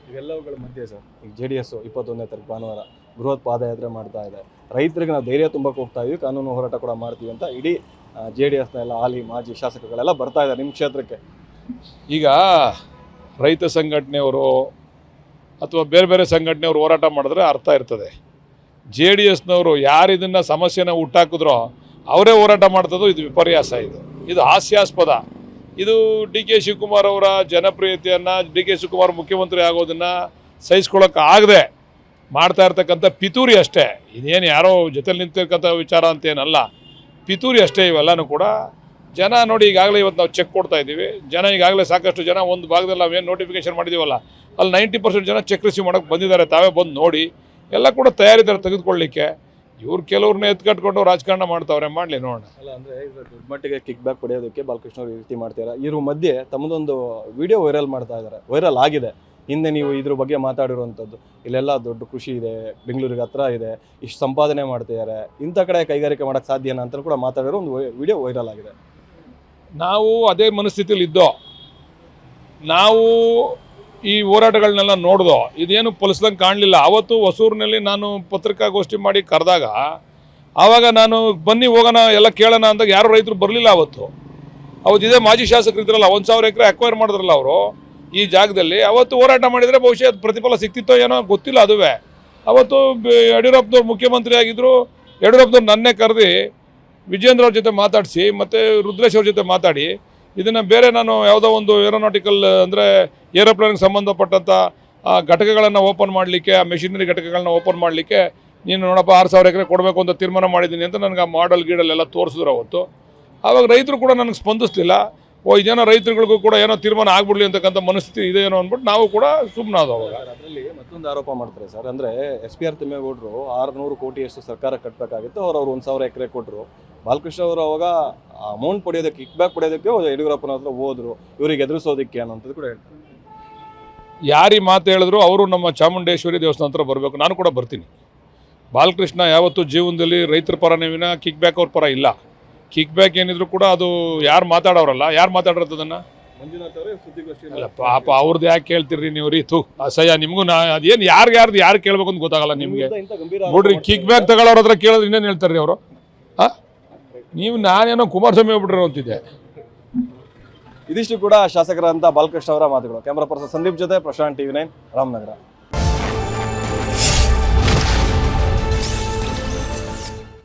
ಇವೆಲ್ಲವುಗಳ ಮಧ್ಯೆ ಸರ್ ಈಗ JDS 21ನೇ ತಾರೀಕು ಭಾನುವಾರ ಬೃಹತ್ ಪಾದಯಾತ್ರೆ ಮಾಡ್ತಾ ಇದೆ. ರೈತರಿಗೆ ನಾವು ಧೈರ್ಯ ತುಂಬಕ್ಕೆ ಹೋಗ್ತಾ ಇದೀವಿ, ಕಾನೂನು ಹೋರಾಟ ಕೂಡ ಮಾಡ್ತೀವಿ ಅಂತ ಇಡೀ JDSನ ಎಲ್ಲ ಹಾಲಿ ಮಾಜಿ ಶಾಸಕರುಗಳೆಲ್ಲ ಬರ್ತಾ ಇದ್ದಾರೆ ನಿಮ್ಮ ಕ್ಷೇತ್ರಕ್ಕೆ. ಈಗ ರೈತ ಸಂಘಟನೆಯವರು ಅಥವಾ ಬೇರೆ ಬೇರೆ ಸಂಘಟನೆಯವರು ಹೋರಾಟ ಮಾಡಿದ್ರೆ ಅರ್ಥ ಇರ್ತದೆ. JDSನವರು ಯಾರು ಇದನ್ನು ಸಮಸ್ಯೆನ ಹುಟ್ಟಾಕಿದ್ರೋ ಅವರೇ ಹೋರಾಟ ಮಾಡ್ತದೋ ಇದು ವಿಪರ್ಯಾಸ. ಇದು ಹಾಸ್ಯಾಸ್ಪದ. ಇದು DK ಶಿವಕುಮಾರ್ ಅವರ ಜನಪ್ರಿಯತೆಯನ್ನು, DK ಶಿವಕುಮಾರ್ ಮುಖ್ಯಮಂತ್ರಿ ಆಗೋದನ್ನು ಸಹಿಸ್ಕೊಳ್ಳೋಕೆ ಆಗದೆ ಮಾಡ್ತಾ ಇರ್ತಕ್ಕಂಥ ಪಿತೂರಿ ಅಷ್ಟೇ. ಇದೇನು ಯಾರೋ ಜೊತೆಲಿ ನಿಂತಿರ್ತಕ್ಕಂಥ ವಿಚಾರ ಅಂತೇನಲ್ಲ, ಪಿತೂರಿ ಅಷ್ಟೇ ಇವೆಲ್ಲನೂ ಕೂಡ. ಜನ ನೋಡಿ ಈಗಾಗಲೇ ಇವತ್ತು ನಾವು ಚೆಕ್ ಕೊಡ್ತಾ ಇದ್ದೀವಿ. ಜನ ಈಗಾಗಲೇ ಸಾಕಷ್ಟು ಜನ ಒಂದು ಭಾಗದಲ್ಲಿ ನಾವೇನು ನೋಟಿಫಿಕೇಶನ್ ಮಾಡಿದ್ದೀವಲ್ಲ ಅಲ್ಲಿ 90% ಜನ ಚೆಕ್ ರಿಸೀವ್ ಮಾಡೋಕ್ಕೆ ಬಂದಿದ್ದಾರೆ. ತಾವೇ ಬಂದು ನೋಡಿ ಎಲ್ಲ ಕೂಡ ತಯಾರಿದ್ದಾರೆ ತೆಗೆದುಕೊಳ್ಳಿಕ್ಕೆ. ಇವ್ರು ಕೆಲವ್ರನ್ನ ಎತ್ಕಟ್ಕೊಂಡು ರಾಜಕಾರಣ ಮಾಡ್ತಾವ್ರೆ, ಮಾಡಲಿ ನೋಡೋಣ. ಅಲ್ಲ ಅಂದರೆ ದೊಡ್ಡ ಮಟ್ಟಿಗೆ ಕಿಕ್ ಬ್ಯಾಕ್ ಪಡೆಯೋದಕ್ಕೆ ಬಾಲಕೃಷ್ಣ ಅವರು ಈ ರೀತಿ ಮಾಡ್ತಾರೆ. ಇದ್ರ ಮಧ್ಯೆ ತಮ್ಮದೊಂದು ವಿಡಿಯೋ ವೈರಲ್ ಮಾಡ್ತಾ ಇದ್ದಾರೆ, ವೈರಲ್ ಆಗಿದೆ. ಹಿಂದೆ ನೀವು ಇದ್ರ ಬಗ್ಗೆ ಮಾತಾಡಿರುವಂಥದ್ದು, ಇಲ್ಲೆಲ್ಲ ದೊಡ್ಡ ಕೃಷಿ ಇದೆ, ಬೆಂಗಳೂರಿಗೆ ಹತ್ರ ಇದೆ, ಇಷ್ಟು ಸಂಪಾದನೆ ಮಾಡ್ತಿದ್ದಾರೆ, ಇಂಥ ಕಡೆ ಕೈಗಾರಿಕೆ ಮಾಡೋಕ್ಕೆ ಸಾಧ್ಯನಾ ಅಂತ ಕೂಡ ಮಾತಾಡಿರೋ ಒಂದು ವಿಡಿಯೋ ವೈರಲ್ ಆಗಿದೆ. ನಾವು ಅದೇ ಮನಸ್ಥಿತಿಯಲ್ಲಿ ಇದ್ದೋ. ನಾವು ಈ ಹೋರಾಟಗಳನ್ನೆಲ್ಲ ನೋಡ್ದೋ, ಇದೇನು ಫಲಿಸ್ದಂಗೆ ಕಾಣಲಿಲ್ಲ. ಆವತ್ತು ಹೊಸೂರಿನಲ್ಲಿ ನಾನು ಪತ್ರಿಕಾಗೋಷ್ಠಿ ಮಾಡಿ ಕರೆದಾಗ ಆವಾಗ ನಾನು ಬನ್ನಿ ಹೋಗೋಣ ಎಲ್ಲ ಕೇಳೋಣ ಅಂದಾಗ ಯಾರು ರೈತರು ಬರಲಿಲ್ಲ. ಅವತ್ತು ಇದೇ ಮಾಜಿ ಶಾಸಕರು ಇದ್ರಲ್ಲ, 1000 ಎಕರೆ ಅಕ್ವೈರ್ ಮಾಡಿದ್ರಲ್ಲ ಅವರು ಈ ಜಾಗದಲ್ಲಿ. ಅವತ್ತು ಹೋರಾಟ ಮಾಡಿದರೆ ಬಹುಶಃ ಅದು ಪ್ರತಿಫಲ ಸಿಕ್ತಿತ್ತೋ ಏನೋ ಗೊತ್ತಿಲ್ಲ. ಅದುವೇ ಅವತ್ತು ಯಡಿಯೂರಪ್ಪನವ್ರು ಮುಖ್ಯಮಂತ್ರಿ ಆಗಿದ್ದರು. ಯಡಿಯೂರಪ್ಪನವ್ರು ನನ್ನೇ ಕರೆದು ವಿಜೇಂದ್ರ ಅವ್ರ ಜೊತೆ ಮಾತಾಡಿಸಿ ಮತ್ತು ರುದ್ರೇಶ್ ಅವ್ರ ಜೊತೆ ಮಾತಾಡಿ ಇದನ್ನು ಬೇರೆ ನಾನು ಯಾವುದೋ ಒಂದು ಏರೋನಾಟಿಕಲ್ ಅಂದರೆ ಏರೋಪ್ಲೇನ್ಗೆ ಸಂಬಂಧಪಟ್ಟಂಥ ಘಟಕಗಳನ್ನು ಓಪನ್ ಮಾಡಲಿಕ್ಕೆ, ಆ ಮೆಷಿನರಿ ಘಟಕಗಳನ್ನ ಓಪನ್ ಮಾಡಲಿಕ್ಕೆ ನೀನು ನೋಡಪ್ಪ 6000 ಎಕರೆ ಕೊಡಬೇಕು ಅಂತ ತೀರ್ಮಾನ ಮಾಡಿದ್ದೀನಿ ಅಂತ ನನಗೆ ಆ ಮಾಡಲ್ ಗೀಡಲ್ಲೆಲ್ಲ ತೋರಿಸಿದ್ರು ಅವತ್ತು. ಆವಾಗ ರೈತರು ಕೂಡ ನನಗೆ ಸ್ಪಂದಿಸ್ತಿಲ್ಲ. ಇದೇನೋ ರೈತರುಗಳಿಗೂ ಕೂಡ ಏನೋ ತೀರ್ಮಾನ ಆಗ್ಬಿಡ್ಲಿ ಅಂತಕ್ಕಂಥ ಮನಸ್ಥಿತಿ ಇದೆ ಏನೋ ಅಂದ್ಬಿಟ್ಟು ನಾವು ಕೂಡ ಸುಮ್ಮನಾದವು. ಅವಾಗ ಅದರಲ್ಲಿ ಮತ್ತೊಂದು ಆರೋಪ ಮಾಡ್ತಾರೆ ಸರ್, ಅಂದರೆ SPR ತಿಮ್ಮೇಗೌಡರು 600 ಕೋಟಿಯಷ್ಟು ಸರ್ಕಾರ ಕಟ್ಟಬೇಕಾಗಿತ್ತು, ಅವ್ರು 1000 ಎಕರೆ ಕೊಟ್ಟರು. ಬಾಲಕೃಷ್ಣ ಅವರು ಅವಾಗ ಅಮೌಂಟ್ ಪಡೆಯೋದಕ್ಕೆ, ಕಿಕ್ ಬ್ಯಾಕ್ ಪಡೆಯೋದಕ್ಕೆ ಯಡಿಯೂರಪ್ಪನ ಹತ್ರ ಹೋದ್ರು, ಇವರಿಗೆ ಎದುರಿಸೋದಕ್ಕೆ ಅನ್ನೋಂಥದ್ದು ಕೂಡ ಹೇಳ್ತಾರೆ. ಯಾರು ಈ ಮಾತು ಹೇಳಿದ್ರು ಅವರು ನಮ್ಮ ಚಾಮುಂಡೇಶ್ವರಿ ದೇವಸ್ಥಾನ ಹತ್ರ ಬರಬೇಕು, ನಾನು ಕೂಡ ಬರ್ತೀನಿ. ಬಾಲಕೃಷ್ಣ ಯಾವತ್ತೂ ಜೀವನದಲ್ಲಿ ರೈತರ ಪರನೇ ವಿನ ಕಿಕ್ ಬ್ಯಾಕ್ ಅವ್ರ ಪರ ಇಲ್ಲ. ಕಿಕ್ ಬ್ಯಾಕ್ ಏನಿದ್ರು ಕೂಡ ಅದು ಯಾರು ಮಾತಾಡೋರಲ್ಲ, ಯಾರು ಮಾತಾಡೋದು ಅದನ್ನು? ಮಂಜುನಾಥ್ ಅವರೇ ಸುದ್ದಿಗೋಷ್ಠಿ. ಅಲ್ಲ ಪಾಪ ಅವ್ರದ್ದು ಯಾಕೆ ಕೇಳ್ತೀರಿ ನೀವು ರೀ? ಅಸಹ್ಯ ನಿಮಗೂ. ಅದೇನು ಯಾರು ಕೇಳಬೇಕು ಅಂತ ಗೊತ್ತಾಗಲ್ಲ ನಿಮಗೆ. ನೋಡ್ರಿ, ಕಿಕ್ ಬ್ಯಾಕ್ ತಗೊಳ್ಳೋರ ಹತ್ರ ಕೇಳಿದ್ರೆ ಇನ್ನೇನು ಹೇಳ್ತಾರೆ ರೀ ಅವರು? ನೀವು ನಾನೇನೋ ಕುಮಾರಸ್ವಾಮಿ ಹೋಗ್ಬಿಟ್ರೆ ಅಂತಿದ್ದೆ. ಇದಿಷ್ಟು ಕೂಡ ಶಾಸಕರಂತ ಬಾಲಕೃಷ್ಣ ಅವರ ಮಾತುಗಳು. ಕ್ಯಾಮರಾ ಪರ್ಸನ್ ಸಂದೀಪ್ ಜೊತೆ ಪ್ರಶಾಂತ್, TV9 ರಾಮನಗರ.